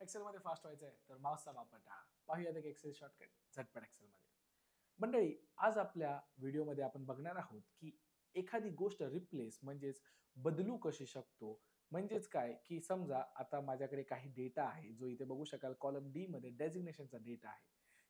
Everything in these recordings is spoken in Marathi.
एक्सेलमध्ये फास्ट व्हायचं आहे तर माऊसचा वापर टाळा. पाहूयात एक एक्सेल शॉर्टकट झटपट एक्सेलमध्ये. मंडळी, आज आपल्या व्हिडिओमध्ये आपण बघणार आहोत की एखादी गोष्ट रिप्लेस म्हणजेच बदलू कशी शकतो. म्हणजेच काय की समजा आता माझ्याकडे काही डेटा आहे जो इथे बघू शकाल कॉलम डी मध्ये डेझिग्नेशनचा डेटा आहे.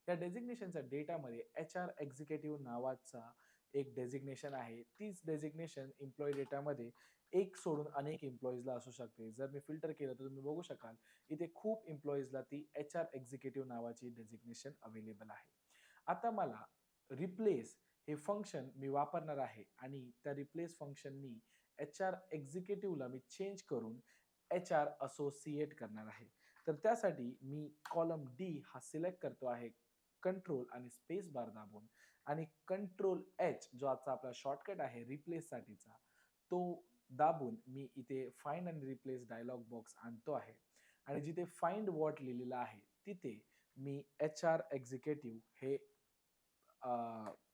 त्या डेझिग्नेशनच्या डेटामध्ये एच आर एक्झिक्युटिव्ह नावाचा एक डेझिग्नेशन आहे. तीच डेझिग्नेशन एम्प्लॉई डेटामध्ये एक सोडून अनेक एम्प्लॉईजला असू शकते. जर मी फिल्टर केलं तर तुम्ही बघू शकाल इथे खूप एम्प्लॉईजला ती एच आर एक्झिक्युटिव्ह नावाची डेझिग्नेशन अवेलेबल आहे. आता मला रिप्लेस हे फंक्शन मी वापरणार आहे आणि त्या रिप्लेस फंक्शननी एच आर एक्झिक्युटिव्हला मी चेंज करून एच आर असोसिएट करणार आहे. तर त्यासाठी मी कॉलम डी हा सिलेक्ट करतो आहे कंट्रोल आणि स्पेस बार दाबून आणि कंट्रोल एच जो आजचा आपला शॉर्टकट आहे रिप्लेससाठीचा तो दाबून मी इथे find and replace dialog box आणतो आहे आणि जिथे फाइंड व्हॉट लिहिलेलं आहे तिथे मी एच आर एक्झिक्युटिव्ह हे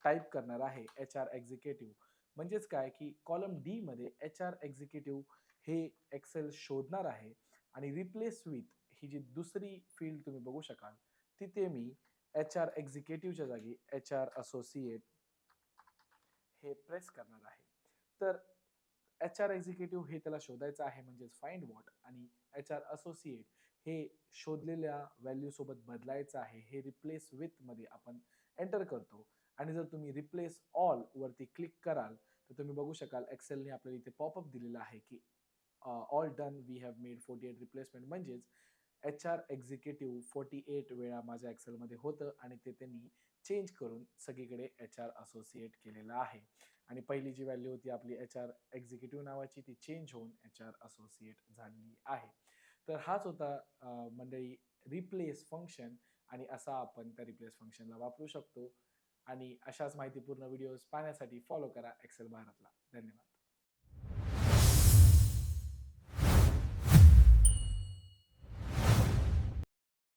टाइप करणार आहे. एच आर एक्झिक्युटिव्ह म्हणजेच काय की कॉलम डी मध्ये एच आर एक्झिक्युटिव्ह हे एक्सेल शोधणार आहे आणि रिप्लेस विथ ही जी दुसरी फील्ड तुम्ही बघू शकाल तिथे मी एच आर एक्झिक्युटिव्हच्या जागी एच आर असोसिएट हे प्रेस करणार आहे. तर एच आर एक्झिक्युटिव्ह हे त्याला शोधायचं आहे म्हणजेच फाइंड व्हॉट आणि एच आर असोसिएट हे शोधलेल्या व्हॅल्यू सोबत बदलायचं आहे. हे रिप्लेस विथ मध्ये आपण एंटर करतो आणि जर तुम्ही रिप्लेस ऑल वरती क्लिक कराल तर तुम्ही बघू शकाल एक्सेलने आपल्याला इथे पॉपअप दिलेला आहे की all done we have made 48 replacement म्हणजेच एच आर एक्झिक्युटिव्ह 48 वेळा माझ्या एक्सेलमध्ये होतं आणि ते त्यांनी चेंज करून सगळीकडे एच आर असोसिएट केलेलं आहे. आणि पहिली जी व्हॅल्यू होती आपली एच आर एक्झिक्युटिव्ह नावाची ती चेंज होऊन एच आर असोसिएट झालेली आहे. तर हाच होता मंडळी रिप्लेस फंक्शन आणि असा आपण त्या रिप्लेस फंक्शनला वापरू शकतो. आणि अशाच माहितीपूर्ण व्हिडिओज पाहण्यासाठी फॉलो करा एक्सेल भारतला. धन्यवाद.